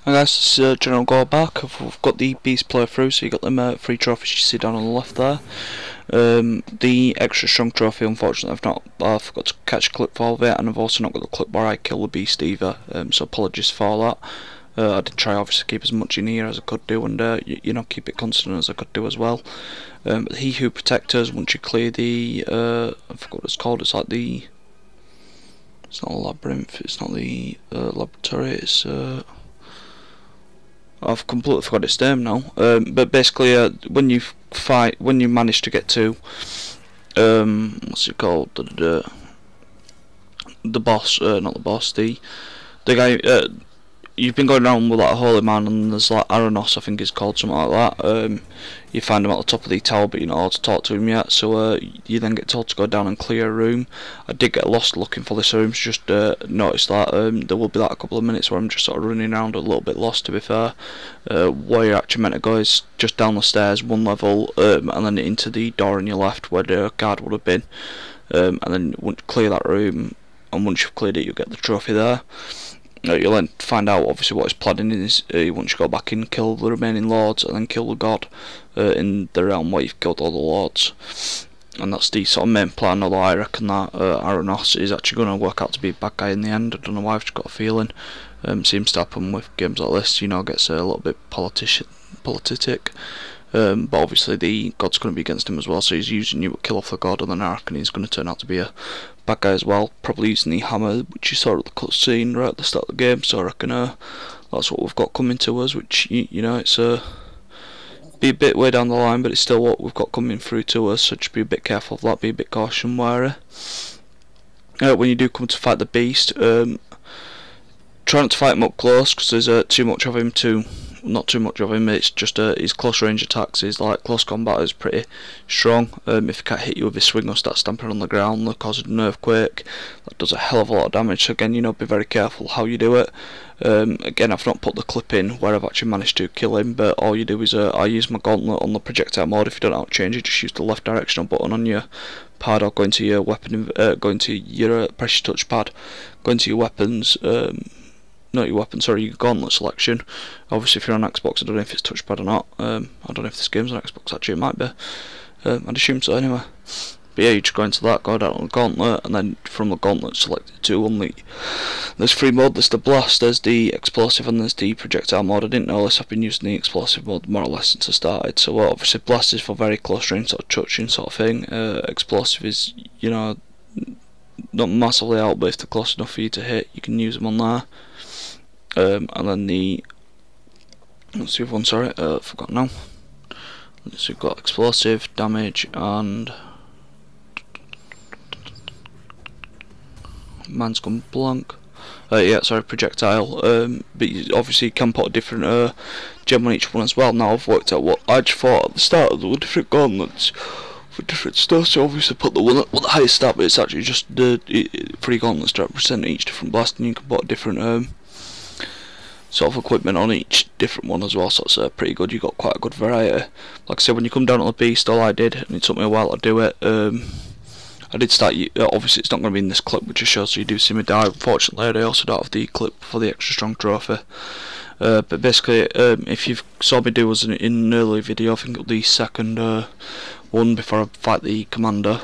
Hi guys, this is General Gore back. We've got the Beast playthrough, so you got them 3 trophies you see down on the left there. The extra strong trophy, unfortunately, I forgot to catch a clip for it, and I've also not got the clip where I kill the Beast either, so apologies for that. I did try obviously keep as much in here as I could do, and you know, keep it constant as I could do as well. But He Who Protects Us, once you clear the, I forgot what it's called, it's like the, it's not a labyrinth, it's not the laboratory, it's I've completely forgot its name now. But basically, when you manage to get to what's it called? The boss, not the boss, the guy. You've been going around with like a holy man, and there's like armour, I think it's called, something like that. You find him at the top of the tower, but you're not allowed to talk to him yet. So you then get told to go down and clear a room. I did get lost looking for this room. Just noticed that there will be like a couple of minutes where I'm just sort of running around a little bit lost, to be fair. Where you're actually meant to go is just down the stairs, one level, and then into the door on your left where the guard would have been. And then once you clear that room, and once you've cleared it, you'll get the trophy there. You'll then find out obviously what his planning is once you go back in, kill the remaining lords, and then kill the god in the realm where you've killed all the lords. And that's the sort of main plan, although I reckon that Aranos is actually going to work out to be a bad guy in the end. I don't know why, I've just got a feeling. Seems to happen with games like this, you know, gets a little bit politic. But obviously the god's going to be against him as well, so he's using you to kill off the god, and then I reckon he's going to turn out to be a bad guy as well, probably using the hammer which you saw at the cutscene right at the start of the game. So I reckon that's what we've got coming to us, which you know, it's be a bit way down the line, but it's still what we've got coming through to us, so just be a bit careful of that, be a bit caution wary. When you do come to fight the beast, try not to fight him up close, because there's too much of him not too much of him, it's just his close range attacks, his like close combat is pretty strong. If he can't hit you with his swing or start stamping on the ground, that causes an earthquake, that does a hell of a lot of damage. So again, you know, be very careful how you do it. Again, I've not put the clip in where I've actually managed to kill him, but all you do is I use my gauntlet on the projectile mode. If you don't know how to change it, just use the left directional button on your pad, or go into your weapon, go into your pressure touch pad, go into your weapons, not your weapon, sorry, your gauntlet selection. Obviously if you're on Xbox, I don't know if it's touchpad or not. I don't know if this game's on Xbox, actually it might be. I'd assume so anyway. But yeah, you just go into that, go down on the gauntlet, and then from the gauntlet select the two only. There's 3 modes, there's the blast, there's the explosive, and there's the projectile mode. I didn't know this, I've been using the explosive mode more or less since I started. So obviously blast is for very close range, sort of touching sort of thing. Explosive is, you know, not massively out, but if they're close enough for you to hit, you can use them on there. And then what's the other one, sorry, forgot now. So we've got explosive, damage, and mine's gone blank. Yeah, sorry, projectile. But you obviously can put a different gem on each one as well. Now I've worked out what I just thought at the start there were different gauntlets for different stuff, so obviously put the one with the highest stat, but it's actually just the 3 gauntlets to represent each different blast, and you can put a different sort of equipment on each different one as well, so it's pretty good. You got quite a good variety. Like I said, when you come down on the beast, all I did, and it took me a while to do it, I did start, obviously it's not going to be in this clip which I show, so you do see me die. Unfortunately I also don't have the clip for the extra strong trophy. But basically, if you saw me do was in an earlier video, I think it was the second one before I fight the commander,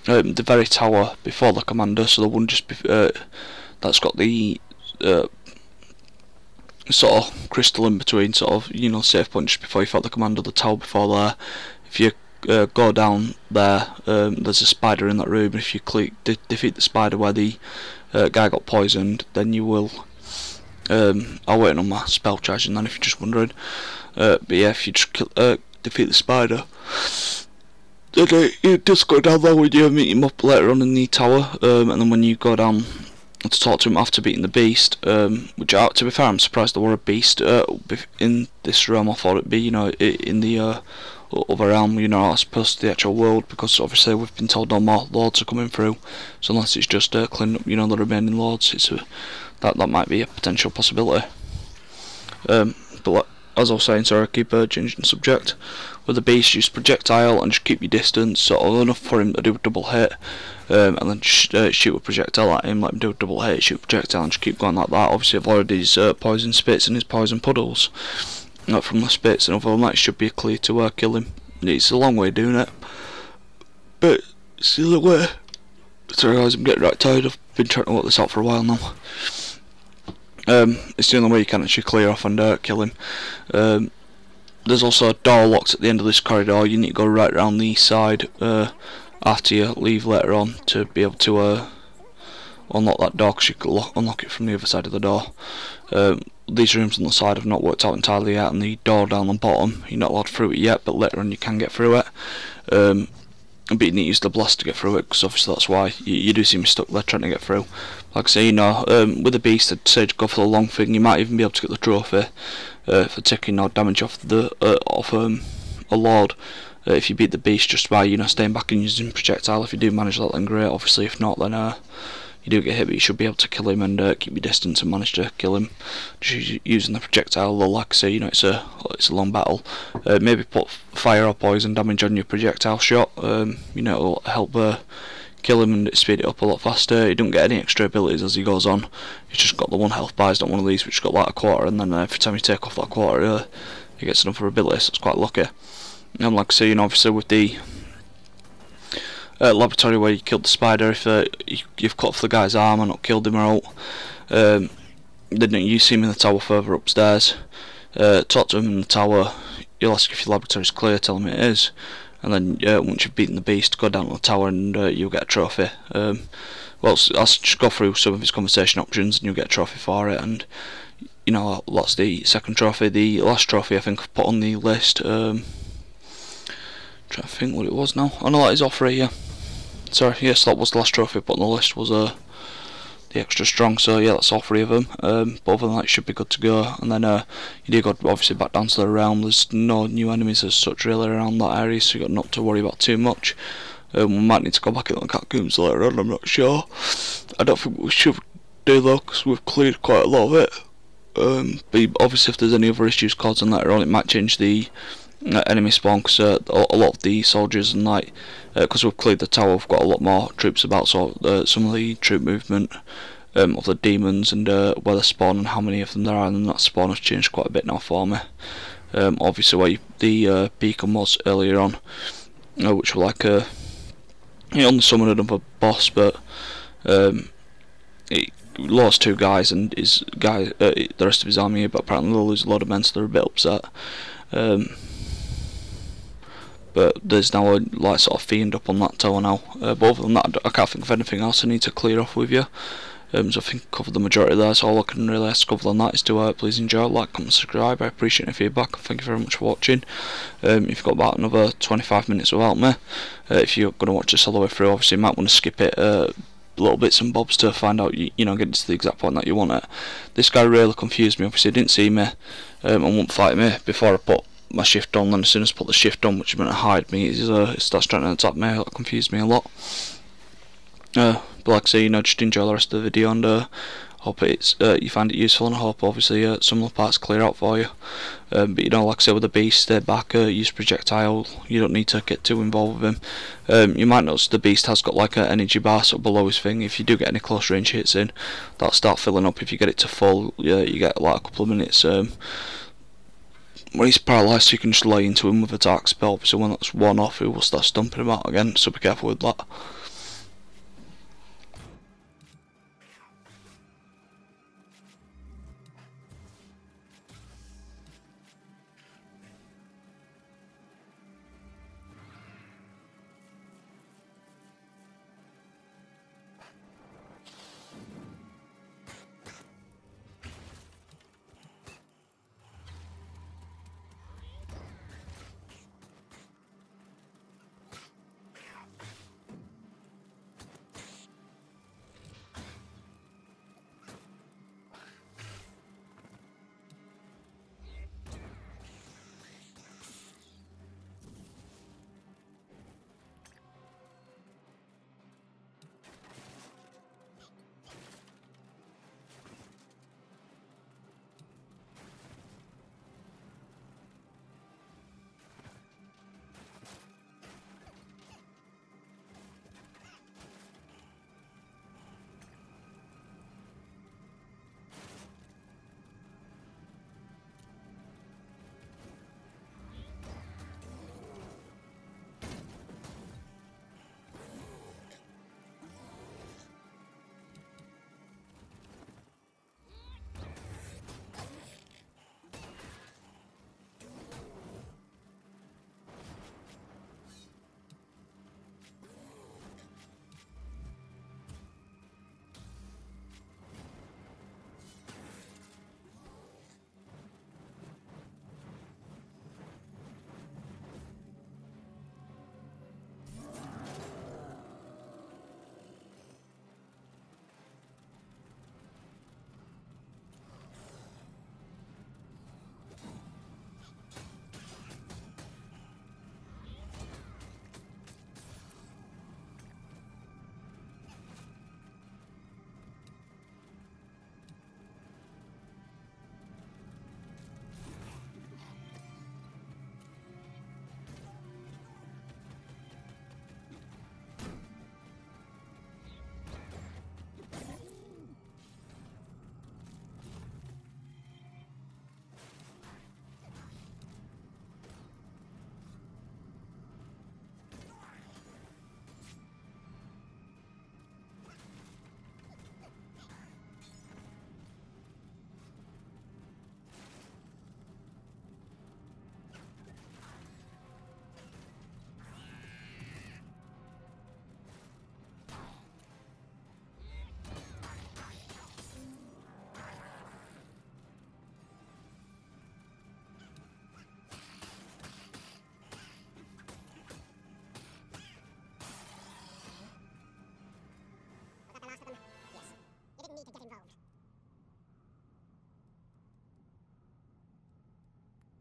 the very tower before the commander, so the one just that's got the sort of crystal in between, sort of, you know, safe point just before you fight the commander, the tower before there. If you go down there, there's a spider in that room, and if you defeat the spider where the guy got poisoned, then you will I'll wait on my spell charging then, if you're just wondering. But yeah, if you just defeat the spider, then you just go down there when you meet him up later on in the tower, and then when you go down to talk to him after beating the beast, which to be fair, I'm surprised there were a beast in this realm. I thought it'd be, you know, in the other realm, you know, as opposed to the actual world, because obviously we've been told no more lords are coming through, so unless it's just cleaning up, you know, the remaining lords, it's that might be a potential possibility. But as I was saying, sorry, I keep changing the subject. With the beast, use projectile and just keep your distance, sort of enough for him to do a double hit, and then shoot a projectile at him, let him do a double hit, shoot a projectile, and just keep going like that. Obviously, avoid his poison spits and his poison puddles. Not from the spits, and other than that, it should be clear to kill him. It's a long way doing it, but it's the other way. Sorry guys, I'm getting right tired. I've been trying to work this out for a while now. It's the only way you can actually clear off and kill him. There's also door locks at the end of this corridor. You need to go right around the side after you leave later on to be able to unlock that door, because you can unlock it from the other side of the door. These rooms on the side have not worked out entirely yet, and the door down the bottom, you're not allowed through it yet, but later on you can get through it. But you need to use the blast to get through it, because obviously that's why you do seem stuck there trying to get through. Like I say, you know, with the beast, I'd say go for the long thing. You might even be able to get the trophy for taking no damage off the a lord if you beat the beast just by, you know, staying back and using projectile. If you do manage that, then great. Obviously, if not, then you do get hit, but you should be able to kill him and keep your distance and manage to kill him just using the projectile. Though, like I say, you know, it's a long battle. Maybe put fire or poison damage on your projectile shot. You know, it'll help kill him and speed it up a lot faster. He don't get any extra abilities as he goes on. He's just got the one health bar. He's not one of these which got like a quarter, and then every time you take off that quarter, he gets another ability. So it's quite lucky. And like I say, you know, obviously with the laboratory where you killed the spider, if you've cut off the guy's arm and not killed him or out, then you see him in the tower further upstairs. Talk to him in the tower. You'll ask if your laboratory's clear, tell him it is, and then once you've beaten the beast, go down to the tower and you'll get a trophy. Well, I'll just go through some of his conversation options and you'll get a trophy for it. And you know, that's the second trophy. The last trophy I think I've put on the list. Trying to think what it was now. I know that is all three, yeah. Sorry, yes, that was the last trophy I put on the list, was the extra strong. So yeah, that's all three of them. But other than that, it should be good to go. And then you do go obviously back down to the realm. There's no new enemies as such really around that area, so you got not to worry about too much. We might need to go back in the catacombs later on, I'm not sure. I don't think we should do though, because we've cleared quite a lot of it. But obviously if there's any other issues causing later on, it might change the enemy spawn, because a lot of the soldiers and like, because we've cleared the tower, we've got a lot more troops about, so some of the troop movement of the demons and where they spawn and how many of them there are, and that spawn has changed quite a bit now for me. Obviously where the beacon was earlier on, which were like you only summoned another boss, but it lost two guys and his guy, the rest of his army, but apparently they'll lose a lot of men, so they're a bit upset. But there's now a like sort of fiend up on that tower now. But other than that, I can't think of anything else I need to clear off with you. So I think I covered the majority there. So all I can really ask other than that is to please enjoy, like, comment, subscribe. I appreciate your feedback. Thank you very much for watching. You've got about another 25 minutes without me. If you're going to watch this all the way through, obviously you might want to skip it. Little bits and bobs to find out, you know, get to the exact point that you want it. This guy really confused me. Obviously he didn't see me and won't fight me before I put my shift on. Then as soon as I put the shift on, which meant to hide me, he starts trying to attack me. That confused me a lot. But like I say, you know, just enjoy the rest of the video, and hope it's you find it useful, and I hope obviously some of the parts clear out for you. But you know, like I say, with the beast, stay back, use projectile. You don't need to get too involved with him. You might notice the beast has got like an energy bar sort of below his thing. If you do get any close range hits in, that'll start filling up. If you get it to full, you get like a couple of minutes when he's paralysed, so you can just lay into him with attack spell. So when that's one off, he will start stumping him out again, so be careful with that.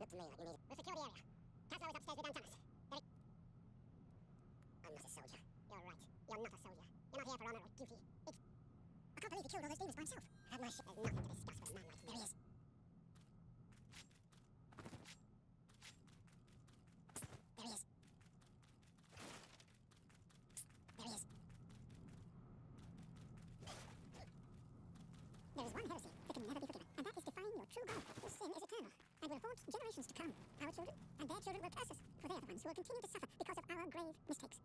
Looked to me like you needed. We'll secure the area. clsoe is upstairs with Thomas. I'm not a soldier. You're right. You're not a soldier. You're not here for honor or duty. It's... I can't believe he killed all those demons by himself. I had my shit. There's nothing to discuss with a man like you. There he is. There he is. There he is. There is one heresy that can never be forgiven, and that is defying your true God. Your sin is eternal, and will haunt generations to come. Our children and their children will curse us, for they are the ones who will continue to suffer because of our grave mistakes.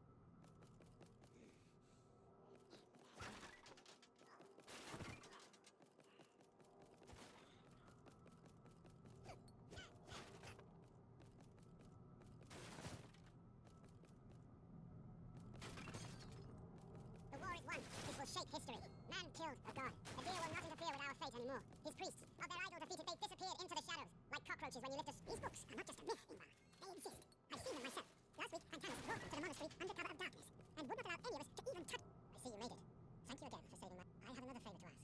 The war is won. This will shape history. Man killed a god. The deer will not interfere with our fate anymore. His priests, of their idol defeated, they disappeared into the shadows, like cockroaches when you lift a... These books are not just a myth, Ingvar. They exist. I've seen them myself. Last week, Continously brought them to the monastery under cover of darkness, and would not allow any of us to even touch... I see you made it. Thank you again for saving my... I have another favour to ask.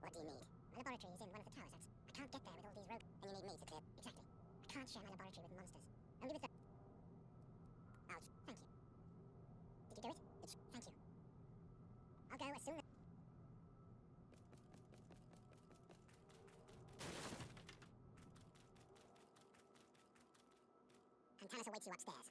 What do you need? My laboratory is in one of the towers. I can't get there with all these rogues. And you need me to clear... Exactly. I can't share my laboratory with monsters. Only with the... Ouch. Thank you. Did you do it? Thank you. I'll go as soon as... Antanas awaits you upstairs.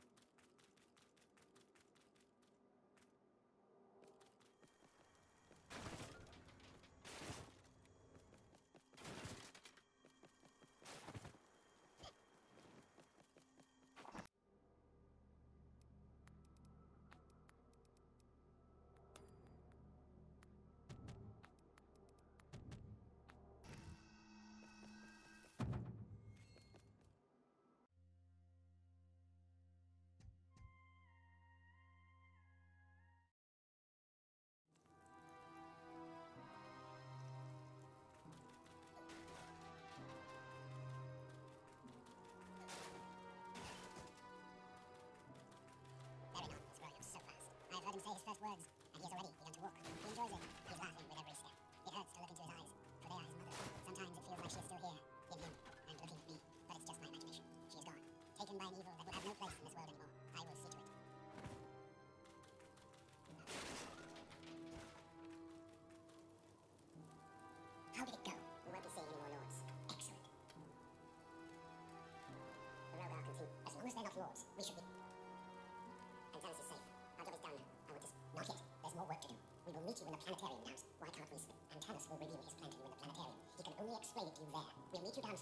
Very nice. It's growing up so fast. I have heard him say his first words, and he has already begun to walk. He enjoys it. He's laughing with every step. It hurts to look into his eyes, for they are his mother. Sometimes it feels like she is still here, in him, and looking at me. But it's just my imagination. She is gone. Taken by an evil that will have no place in this world anymore. I will see to it. How did it go? We won't be seeing any more lords. Excellent. The rogue are continue. As long as they're not lords, we should be... Antanas is safe. Our job is done. I will just... Not yet. There's more work to do. We will meet you in the planetarium now. Why can't we... Antanas will reveal his plan to you in the planetarium. He can only explain it to you there. We'll meet you down...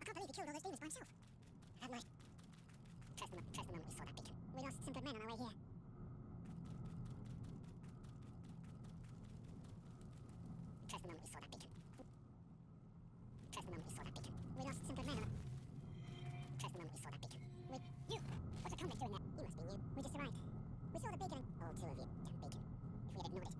I can't believe he killed all those demons by himself. I had my... Trust the moment we saw that beacon. We lost some good men on our way here. Trust the moment we saw that beacon. Trust the moment we saw that beacon. We lost some good men on... Trust the moment we saw that beacon. You! What's a convict doing there? He must be new. We just arrived. We saw the beacon and... All two of you. Damn beacon. If we had ignored it...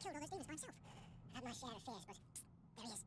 he killed all those demons by himself. I had my share of fears, but there he is.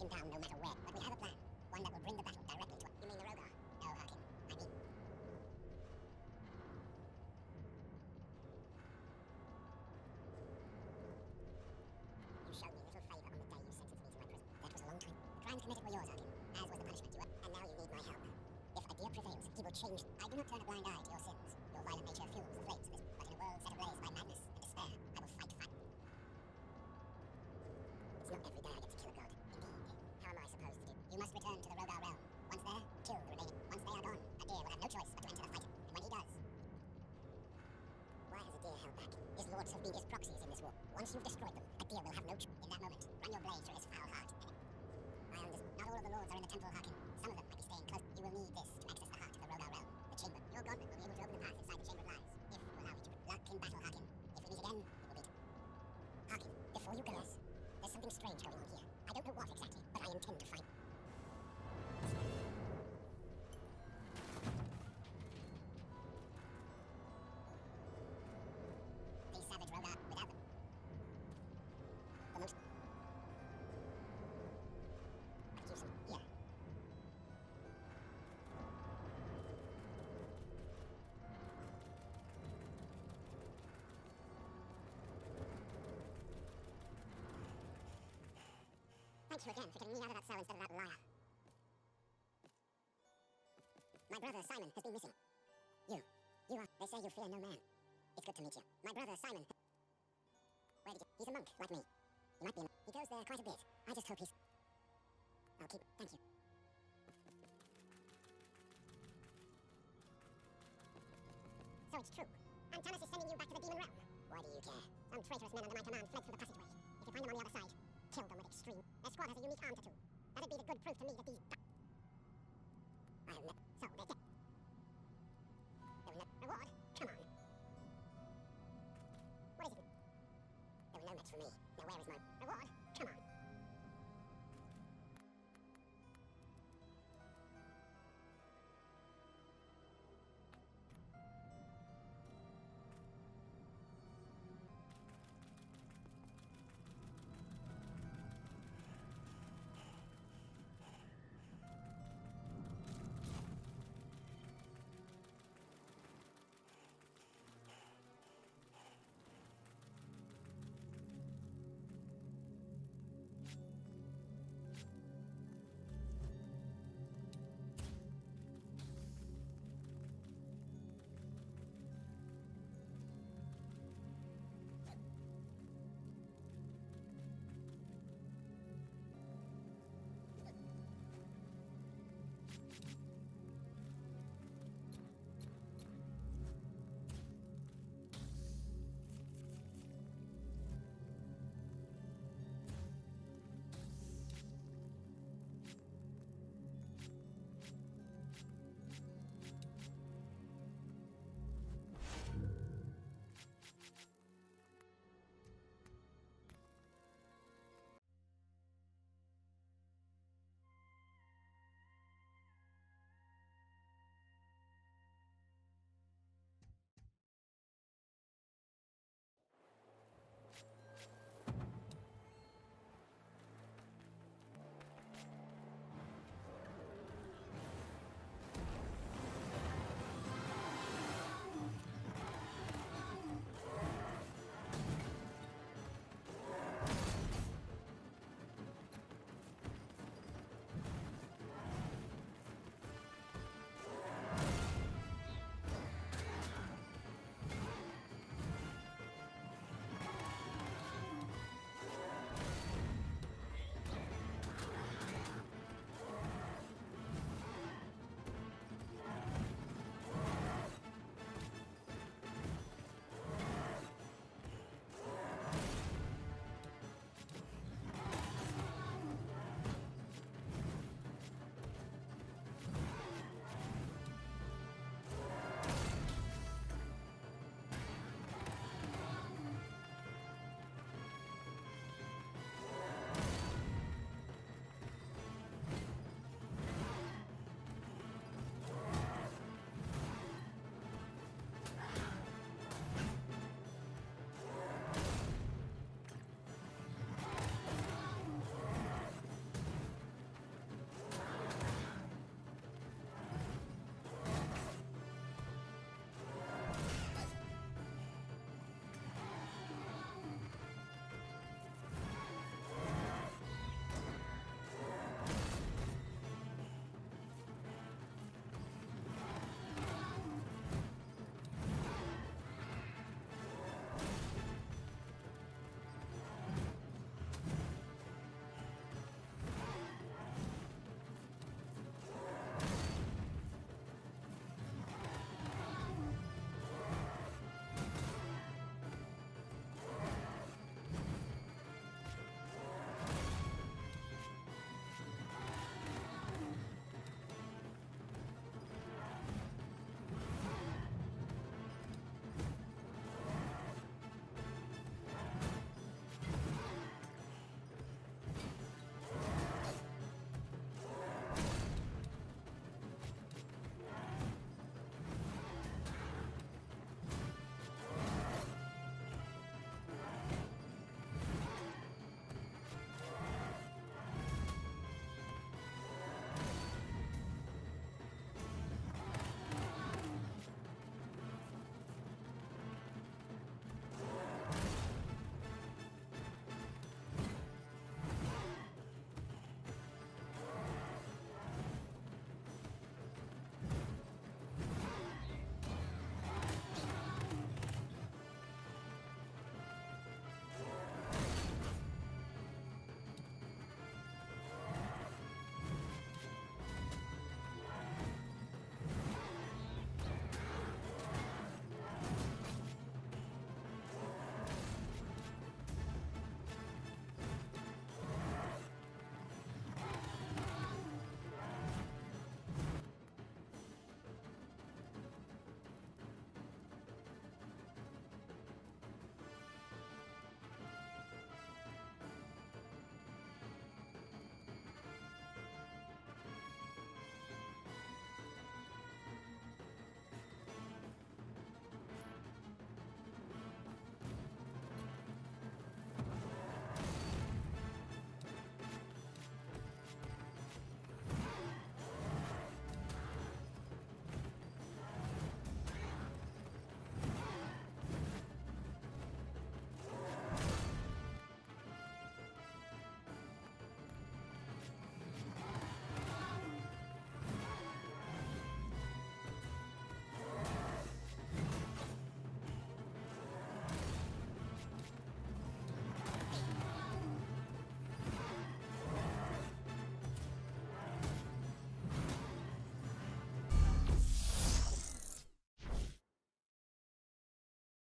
him down no matter where. But we have a plan. One that will bring the battle directly to us. You mean the Rogar? No, Harkin. I mean... You showed me little favour on the day you sentenced me to my prison. That was a long time. The crimes committed were yours, Harkin, as was the punishment you were. And now you need my help. If Adir prevails, he will change. I do not turn a blind eye to your sins. Your violent nature fuels the flames of this. But in a world set ablaze by madness and despair, I will fight fire. It's not every day I get to kill a god. Indeed. How am I supposed to do? You must return to the Rogar realm. Once there, kill the remaining. Once they are gone, Adir will have no choice but to enter the fight. And when he does... Why has Adir held back? His lords have been his proxies in this war. Once you've destroyed them, Adir will have no choice. In that moment, run your blade through his foul heart. I understand. Not all of the lords are in the temple, Harkin. Some of them might be staying close. You will need this to access the heart of the Rogar realm. The chamber. Your gauntlet will be able to open the path inside the chamber of lies. If you allow me to. Luck in battle, Harkin. If we meet again, it will be... Harkin, before you go... Yes. There's something strange going on here. I don't know what exactly, but I intend to find... These savage Rogar, without them... The most... I could use some... Here. Thank you again for getting me out of that cell instead of that liar. My brother Simon has been missing. You are... They say you fear no man. It's good to meet you. My brother Simon... Where did you... He's a monk, like me. He might be... He goes there quite a bit. I just hope he's... I'll keep... Thank you. So it's true. Antanas is sending you back to the demon realm. Why do you care? Some traitorous men under my command fled through the passageway. If you find them on the other side, kill them with extreme. Their squad has a unique arm tattoo. Let it be the good proof to me that these... I have met... So, they're dead. There was no... Reward? Come on. What is it? There was no match for me.